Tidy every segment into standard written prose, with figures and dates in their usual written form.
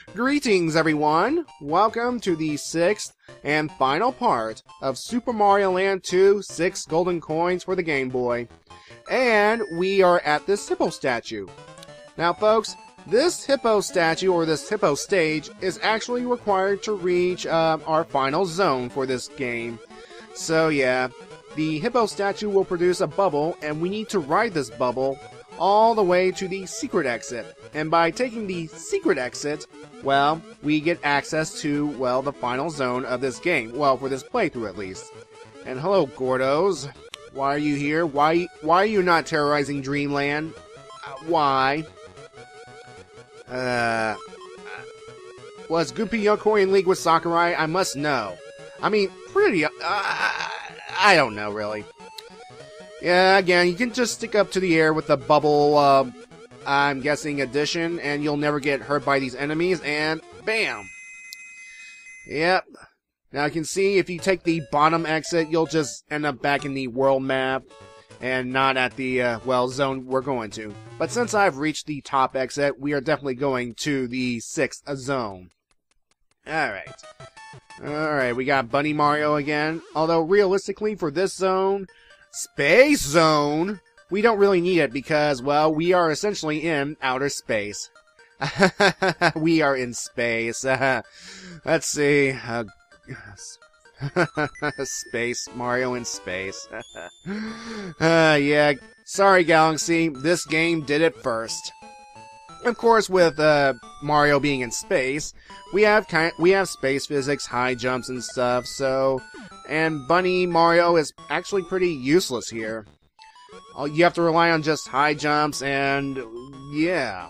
Greetings, everyone! Welcome to the sixth and final part of Super Mario Land 2 6 Golden Coins for the Game Boy. And we are at this hippo statue. Now, folks, this hippo statue, or this hippo stage, is actually required to reach our final zone for this game. So, yeah, the hippo statue will produce a bubble, and we need to ride this bubble all the way to the secret exit. And by taking the secret exit, well, we get access to, well, the final zone of this game. Well, for this playthrough at least. And hello, Gordos. Why are you here? Why are you not terrorizing Dreamland? Why? Was Goopy Yokoi in league with Sakurai? I must know. I mean, pretty... I don't know, really. Yeah, again, you can just stick up to the air with the bubble, I'm guessing, addition, and you'll never get hurt by these enemies, and bam! Yep. Now you can see, if you take the bottom exit, you'll just end up back in the world map, and not at the, well, zone we're going to. But since I've reached the top exit, we are definitely going to the 6th zone. Alright. Alright, we got Bunny Mario again. Although, realistically, for this zone, Space Zone, we don't really need it because, well, we are essentially in outer space. We are in space. Let's see. Space. Mario in space. Yeah. Sorry, Galaxy. This game did it first. Of course, with Mario being in space, we have space physics, high jumps and stuff, so... And Bunny Mario is actually pretty useless here. You have to rely on just high jumps and... yeah.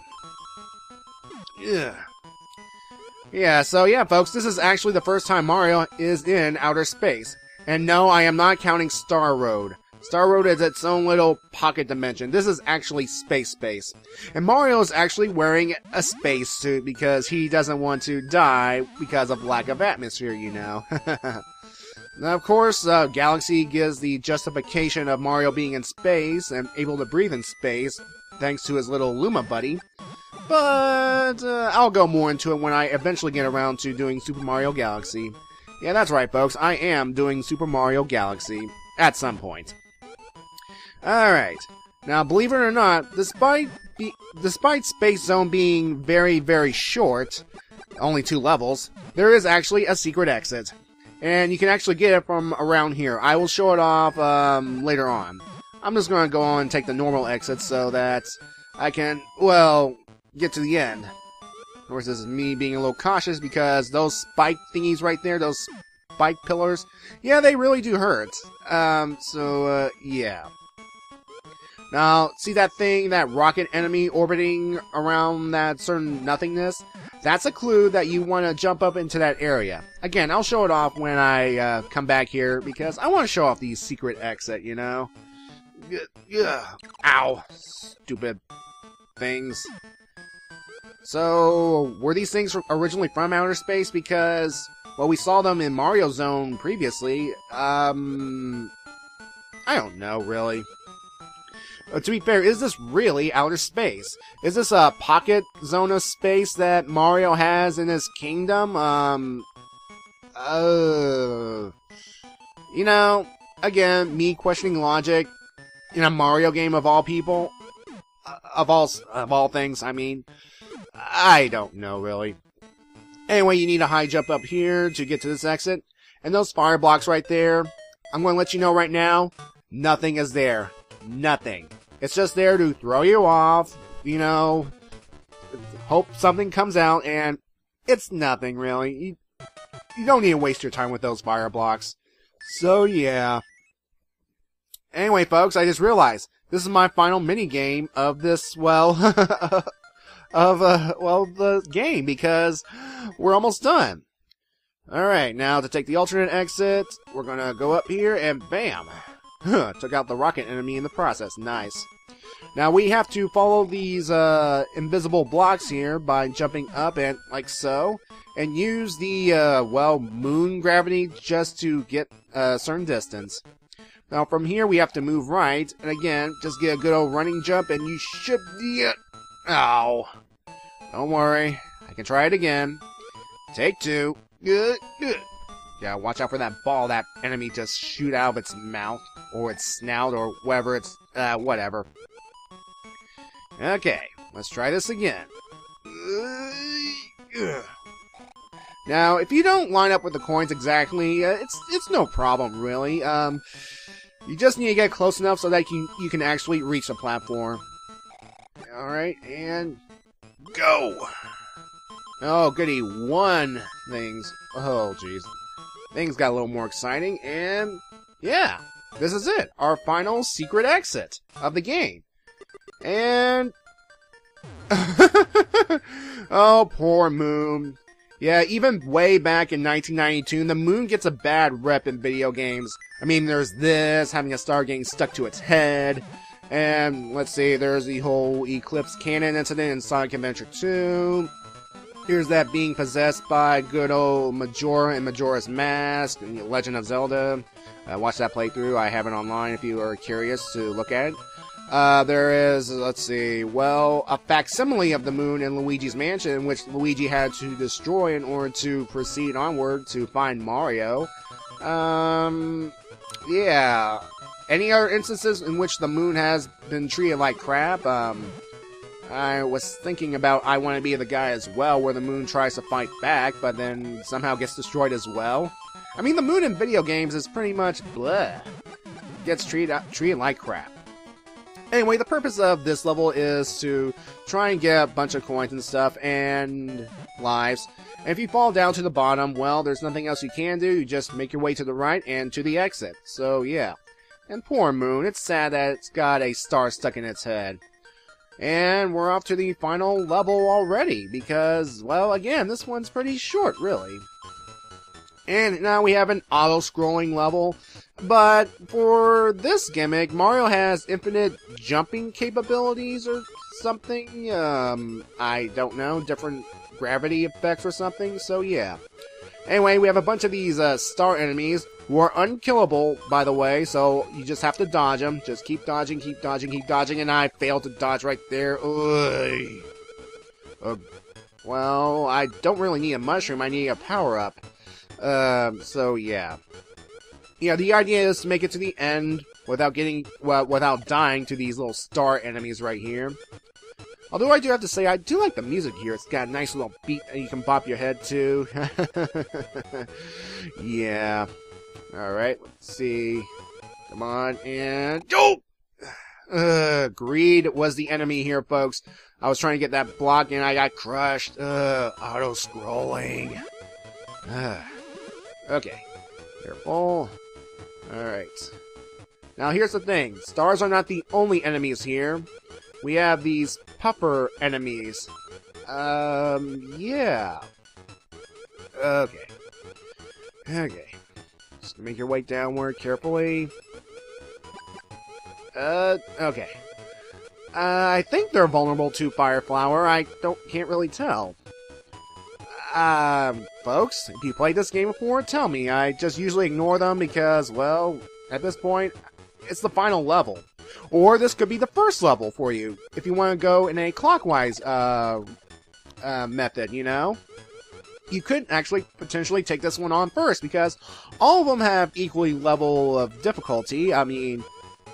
Yeah, so yeah, folks, this is actually the first time Mario is in outer space. And no, I am not counting Star Road. Star Road is its own little pocket dimension. This is actually space. And Mario is actually wearing a space suit because he doesn't want to die because of lack of atmosphere, you know. Now, of course, Galaxy gives the justification of Mario being in space and able to breathe in space, thanks to his little Luma buddy. But I'll go more into it when I eventually get around to doing Super Mario Galaxy. Yeah, that's right, folks. I am doing Super Mario Galaxy at some point. Alright. Now, believe it or not, despite Space Zone being very, very short, only 2 levels, there is actually a secret exit. And you can actually get it from around here. I will show it off later on. I'm just going to go on and take the normal exit so that I can, well, get to the end. Of course, this is me being a little cautious because those spike thingies right there, those spike pillars, yeah, they really do hurt. Yeah. Now, see that thing, that rocket enemy orbiting around that certain nothingness? That's a clue that you want to jump up into that area. Again, I'll show it off when I come back here, because I want to show off the secret exit, you know? Ow. Stupid things. So, were these things originally from outer space? Because, well, we saw them in Mario Zone previously. I don't know, really. To be fair, is this really outer space? Is this a pocket zone of space that Mario has in his kingdom? You know, again, me questioning logic in a Mario game of all people, of all things, I mean, I don't know, really. Anyway, you need a high jump up here to get to this exit, and those fire blocks right there, I'm going to let you know right now, nothing is there. Nothing. It's just there to throw you off, you know, hope something comes out, and it's nothing, really. You don't need to waste your time with those fire blocks. So, yeah. Anyway, folks, I just realized, this is my final mini-game of this, well, the game, because we're almost done. Alright, now to take the alternate exit, we're gonna go up here, and bam! Took out the rocket enemy in the process. Nice. Now we have to follow these invisible blocks here by jumping up and like so, and use the well, moon gravity just to get a certain distance. Now from here we have to move right, and again, just get a good old running jump, and you should get... Ow. Don't worry. I can try it again. Take 2. Yeah, watch out for that ball that enemy just shoot out of its mouth, or its snout, or whatever it's, whatever. Okay, let's try this again. Now, if you don't line up with the coins exactly, it's no problem, really. You just need to get close enough so that you can actually reach the platform. Alright, and go! Oh, goody, 1 things. Oh, jeez. Things got a little more exciting, and yeah, this is it. Our final secret exit of the game. And... oh, poor Moon. Yeah, even way back in 1992, the Moon gets a bad rep in video games. I mean, there's this, having a star getting stuck to its head. And, let's see, there's the whole Eclipse Cannon incident in Sonic Adventure 2. Here's that being possessed by good old Majora and Majora's Mask and Legend of Zelda. Watch that playthrough. I have it online if you are curious to look at it. There is, let's see, well, a facsimile of the Moon in Luigi's Mansion, which Luigi had to destroy in order to proceed onward to find Mario. Yeah. Any other instances in which the Moon has been treated like crap? I was thinking about I Want to Be the Guy as well, where the Moon tries to fight back, but then somehow gets destroyed as well. I mean, the Moon in video games is pretty much bleh. Gets treated like crap. Anyway, the purpose of this level is to try and get a bunch of coins and stuff, and lives. And if you fall down to the bottom, well, there's nothing else you can do. You just make your way to the right and to the exit. So, yeah. And poor Moon, it's sad that it's got a star stuck in its head. And we're off to the final level already, because, well, again, this one's pretty short, really. And now we have an auto-scrolling level, but for this gimmick, Mario has infinite jumping capabilities or something. I don't know, different gravity effects or something, so yeah. Anyway, we have a bunch of these star enemies who are unkillable, by the way, so you just have to dodge them. Just keep dodging, keep dodging, keep dodging, and I failed to dodge right there. Well, I don't really need a mushroom, I need a power-up. So yeah. Yeah, the idea is to make it to the end without without dying to these little star enemies right here. Although I do have to say, I do like the music here. It's got a nice little beat and you can bop your head to. Yeah. Alright, let's see. Come on, and go! Greed was the enemy here, folks. I was trying to get that block and I got crushed. Auto-scrolling. Okay. Careful. Alright. Now here's the thing. Stars are not the only enemies here. We have these puffer enemies. Yeah. Okay. Okay. Just make your way downward carefully. Okay. I think they're vulnerable to Fire Flower. I can't really tell. Folks, if you played this game before, tell me. I just usually ignore them because, well, at this point, it's the final level. Or this could be the first level for you, if you want to go in a clockwise, method, you know? You could actually potentially take this one on first, because all of them have equally level of difficulty. I mean,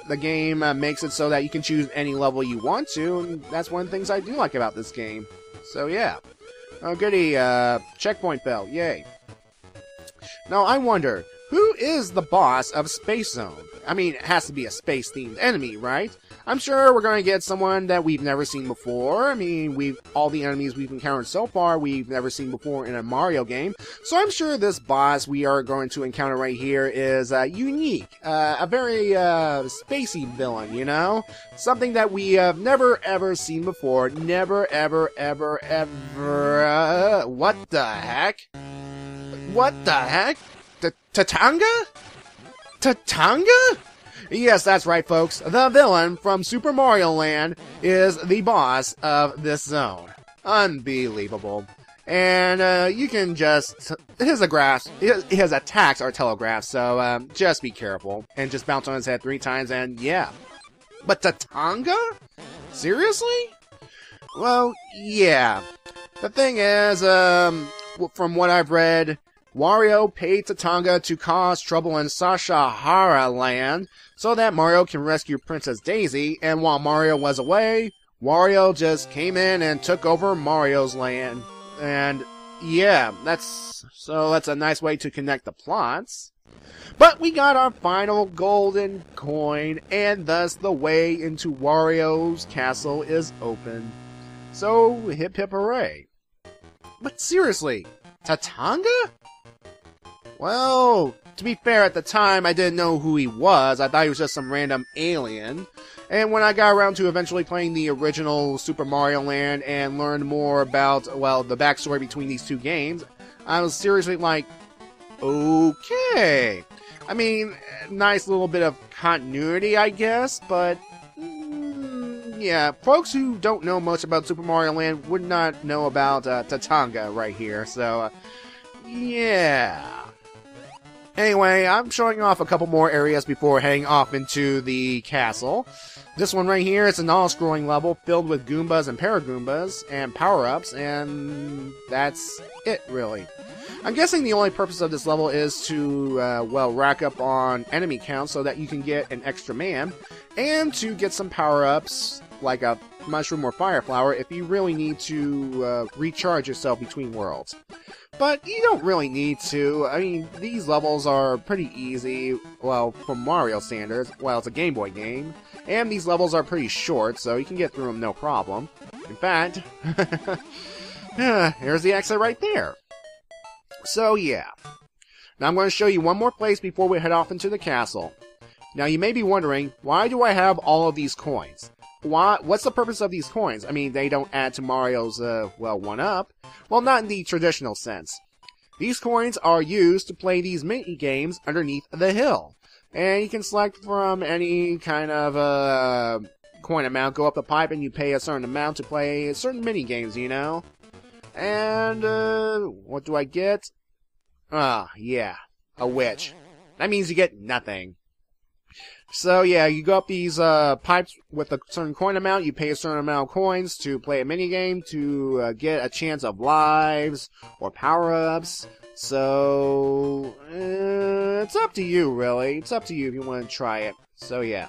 the game makes it so that you can choose any level you want to, and that's one of the things I do like about this game. So, yeah. Oh, goody, checkpoint bell, yay. Now, I wonder, who is the boss of Space Zone? I mean, it has to be a space-themed enemy, right? I'm sure we're going to get someone that we've never seen before. I mean, all the enemies we've encountered so far, we've never seen before in a Mario game. So I'm sure this boss we are going to encounter right here is unique. A very spacey villain, you know? Something that we have never, ever seen before. Never, ever, ever, ever... what the heck? What the heck? Tatanga? Tatanga? Yes, that's right, folks. The villain from Super Mario Land is the boss of this zone. Unbelievable. And, you can just... His attacks are telegraphed, so, just be careful. And just bounce on his head 3 times, and yeah. But Tatanga? Seriously? Well, yeah. The thing is, from what I've read, Wario paid Tatanga to cause trouble in Sashahara Land so that Mario can rescue Princess Daisy, and while Mario was away, Wario just came in and took over Mario's land. And yeah, that's a nice way to connect the plots. But we got our final golden coin, and thus the way into Wario's castle is open. So, hip hip hooray. But seriously, Tatanga? Well, to be fair, at the time I didn't know who he was. I thought he was just some random alien. And when I got around to eventually playing the original Super Mario Land and learned more about, well, the backstory between these two games, I was seriously like, okay. I mean, nice little bit of continuity, I guess, but yeah, folks who don't know much about Super Mario Land would not know about Tatanga right here, so yeah. Anyway, I'm showing off a couple more areas before heading off into the castle. This one right here is an all-scrolling level filled with Goombas and Paragoombas and power-ups, and that's it, really. I'm guessing the only purpose of this level is to, well, rack up on enemy count so that you can get an extra man, and to get some power-ups, like a mushroom or fire flower, if you really need to recharge yourself between worlds. But you don't really need to. I mean, these levels are pretty easy, well, from Mario standards. Well, it's a Game Boy game, and these levels are pretty short, so you can get through them no problem. In fact, here's the exit right there. So, yeah. Now I'm going to show you one more place before we head off into the castle. Now, you may be wondering, why do I have all of these coins? What's the purpose of these coins? I mean, they don't add to Mario's, well, 1-up. Well, not in the traditional sense. These coins are used to play these mini-games underneath the hill. And you can select from any kind of, coin amount, go up the pipe, and you pay a certain amount to play certain mini-games, you know? And, what do I get? Yeah, a witch. That means you get nothing. So yeah, you go up these pipes with a certain coin amount, you pay a certain amount of coins to play a minigame to get a chance of lives or power-ups. So, it's up to you, really. It's up to you if you want to try it. So yeah.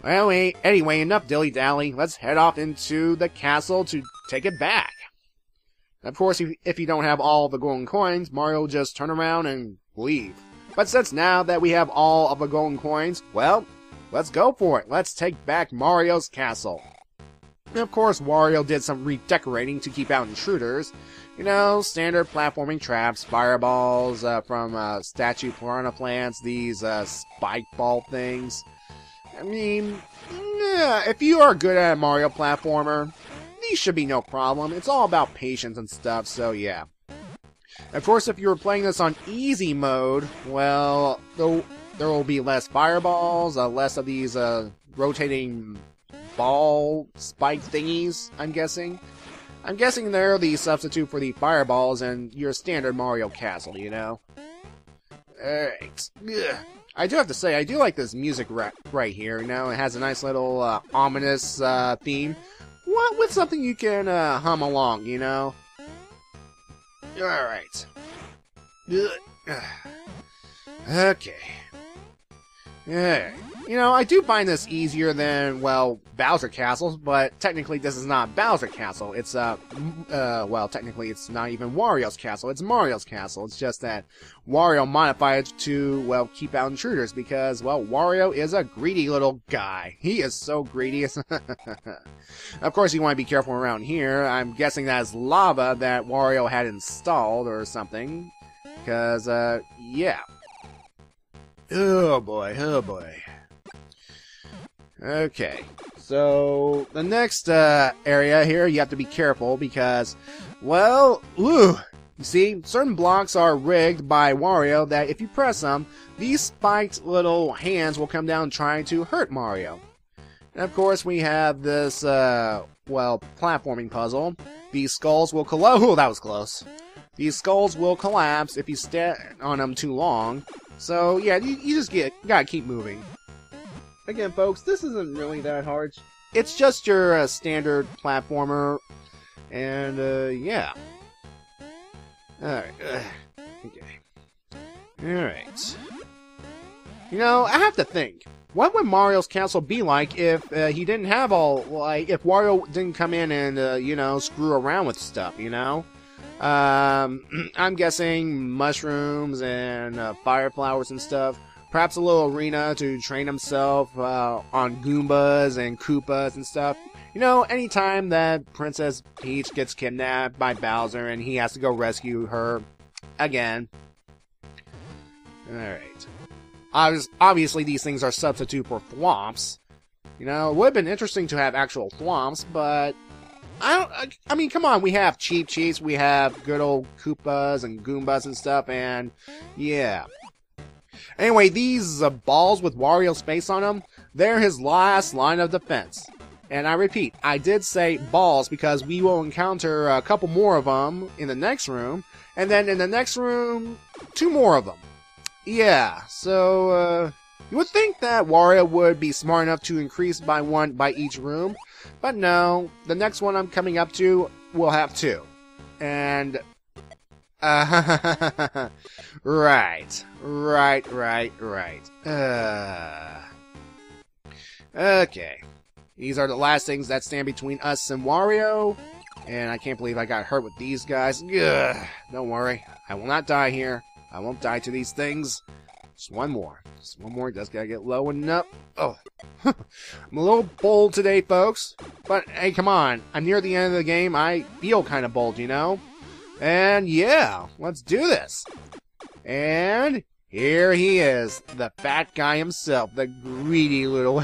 Anyway, enough dilly-dally. Let's head off into the castle to take it back. Of course, if you don't have all the golden coins, Mario will just turn around and leave. But since now that we have all of the golden coins, well, let's go for it. Let's take back Mario's castle. And of course, Wario did some redecorating to keep out intruders. You know, standard platforming traps, fireballs from statue piranha plants, these spike ball things. I mean, yeah, if you are good at a Mario platformer, these should be no problem. It's all about patience and stuff, so yeah. Of course, if you were playing this on easy mode, well, there will be less fireballs, less of these rotating ball spike thingies, I'm guessing. I'm guessing they're the substitute for the fireballs in your standard Mario castle, you know? Alright. I do have to say, I do like this music right here, you know? It has a nice little ominous theme. With something you can hum along, you know? Alright. Okay. Yeah. You know, I do find this easier than, well, Bowser Castle, but technically this is not Bowser Castle. It's, well, technically it's not even Wario's Castle. It's Mario's Castle. It's just that Wario modified it to, well, keep out intruders because, well, Wario is a greedy little guy. He is so greedy. Of course, you want to be careful around here. I'm guessing that's lava that Wario had installed or something. Because, yeah. Oh boy, oh boy. Okay, so the next area here, you have to be careful because, well, you see, certain blocks are rigged by Wario that if you press them, these spiked little hands will come down trying to hurt Mario. And of course, we have this, well, platforming puzzle. These skulls will oh, that was close. These skulls will collapse if you stay on them too long. So, yeah, you just gotta keep moving. Again, folks, this isn't really that hard. It's just your standard platformer. And, yeah. Alright, okay. Alright. You know, I have to think. What would Mario's castle be like if he didn't have all, like, if Wario didn't come in and, you know, screw around with stuff, you know? I'm guessing mushrooms and fire flowers and stuff. Perhaps a little arena to train himself on Goombas and Koopas and stuff. You know, anytime that Princess Peach gets kidnapped by Bowser and he has to go rescue her again. Alright. Obviously, these things are substitute for thwomps. You know, it would have been interesting to have actual thwomps, but I mean, come on, we have Cheep Cheeps, we have good old Koopas and Goombas and stuff, and yeah. Anyway, these balls with Wario's face on them, they're his last line of defense. And I repeat, I did say balls because we will encounter a couple more of them in the next room, and then in the next room, 2 more of them. Yeah, so, you would think that Wario would be smart enough to increase by 1 by each room, but no, the next one I'm coming up to will have 2. And, right. Okay. These are the last things that stand between us and Wario, and I can't believe I got hurt with these guys. Ugh, don't worry, I will not die here. I won't die to these things. Just one more. Just gotta get low enough. Oh. I'm a little bold today, folks. But, hey, come on. I'm near the end of the game. I feel kind of bold, you know? And, yeah. Let's do this. And here he is. The fat guy himself. The greedy little...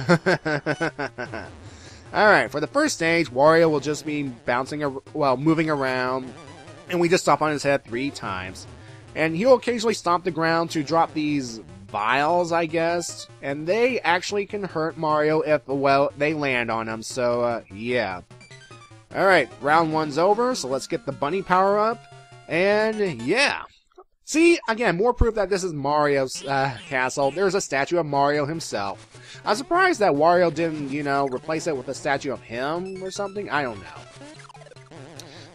Alright, for the first stage, Wario will just be moving around. And we just stomp on his head 3 times. And he'll occasionally stomp the ground to drop these vials, I guess. And they actually can hurt Mario if, well, they land on him. So, yeah. Alright, round 1's over, so let's get the bunny power up. And, yeah. See, again, more proof that this is Mario's castle. There's a statue of Mario himself. I'm surprised that Wario didn't, you know, replace it with a statue of him or something. I don't know.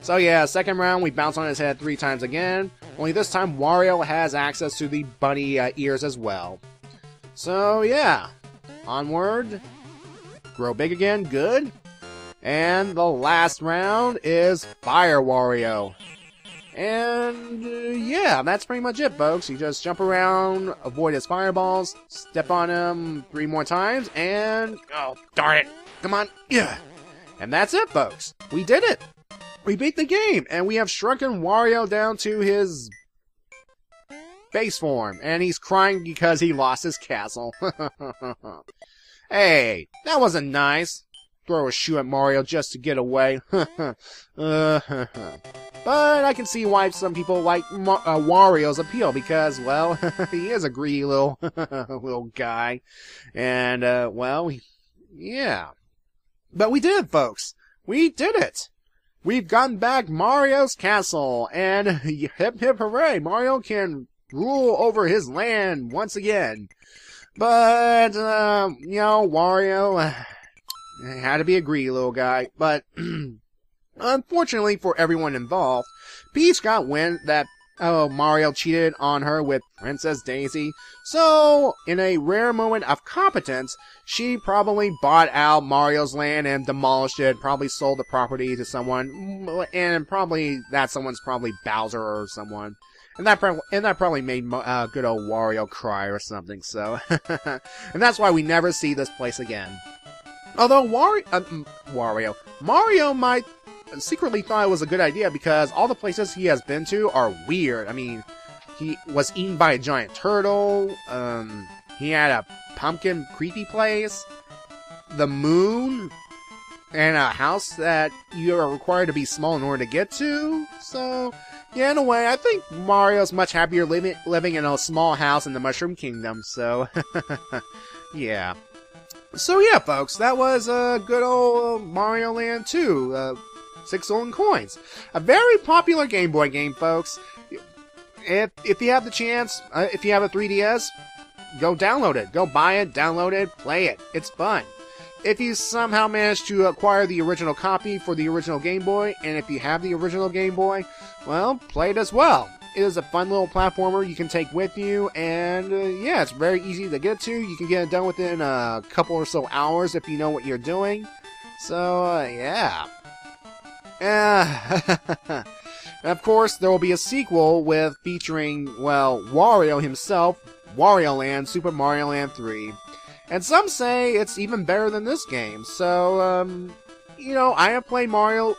So yeah, second round, we bounce on his head 3 times again. Only this time, Wario has access to the bunny ears as well. So yeah, onward. Grow big again, good. And the last round is Fire Wario. And yeah, that's pretty much it, folks. You just jump around, avoid his fireballs, step on him 3 more times, and... oh, darn it. Come on. Yeah. And that's it, folks. We did it. We beat the game, and we have shrunken Wario down to his base form, and he's crying because he lost his castle. Hey, that wasn't nice. Throw a shoe at Mario just to get away. But I can see why some people like Wario's appeal, because, well, he is a greedy little little guy. And, well, yeah. But we did it, folks. We did it. We've gotten back Mario's castle, and hip hip hooray, Mario can rule over his land once again. But, you know, Wario had to be a greedy little guy, but unfortunately for everyone involved, Peach got wind that Mario cheated on her with Princess Daisy, so in a rare moment of competence, she probably bought out Mario's land and demolished it, probably sold the property to someone, and probably that someone's probably Bowser or someone. And that probably made good old Wario cry or something, so. And that's why we never see this place again. Although Mario might secretly thought it was a good idea because all the places he has been to are weird. I mean, he was eaten by a giant turtle, he had a pumpkin creepy place, the moon, and a house that you are required to be small in order to get to. So, yeah, in a way, I think Mario's much happier living in a small house in the Mushroom Kingdom, so, yeah. So yeah, folks, that was good old Mario Land 2, 6 Golden Coins. A very popular Game Boy game, folks. If you have the chance, if you have a 3DS, go download it. Go buy it, download it, play it. It's fun. if you somehow manage to acquire the original copy for the original Game Boy, and if you have the original Game Boy, well, play it as well. It is a fun little platformer you can take with you, and yeah, it's very easy to get to. You can get it done within a couple or so hours if you know what you're doing. So, yeah. And of course, there will be a sequel with featuring, well, Wario himself, Wario Land, Super Mario Land 3. And some say it's even better than this game. So, you know, I have played Wario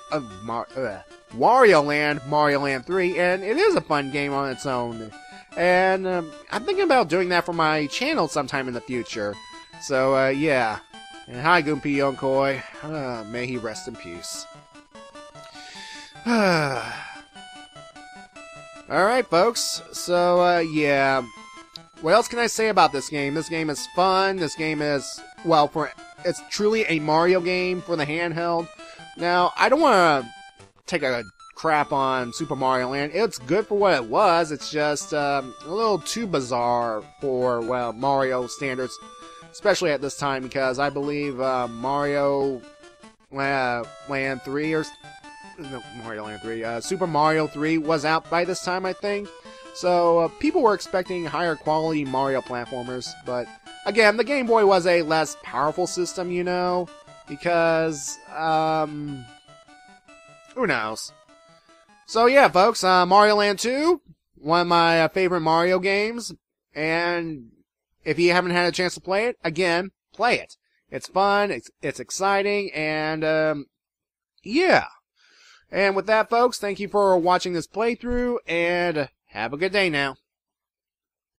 Land, Mario Land 3, and it is a fun game on its own. And I'm thinking about doing that for my channel sometime in the future. So, yeah. And hi, Gunpei Yokoi. May he rest in peace. Alright, folks. So, yeah. What else can I say about this game? This game is fun. This game is, well, it's truly a Mario game for the handheld. Now, I don't want to take a crap on Super Mario Land. It's good for what it was. It's just a little too bizarre for, well, Mario standards, especially at this time, because I believe Mario Land 3 or... No, Mario Land 3. Super Mario 3 was out by this time, I think. So, people were expecting higher quality Mario platformers, but again, the Game Boy was a less powerful system, you know, because, who knows? So yeah, folks, Mario Land 2, one of my favorite Mario games, and if you haven't had a chance to play it, again, play it. It's fun, it's exciting, and, yeah. And with that, folks, thank you for watching this playthrough, and have a good day now.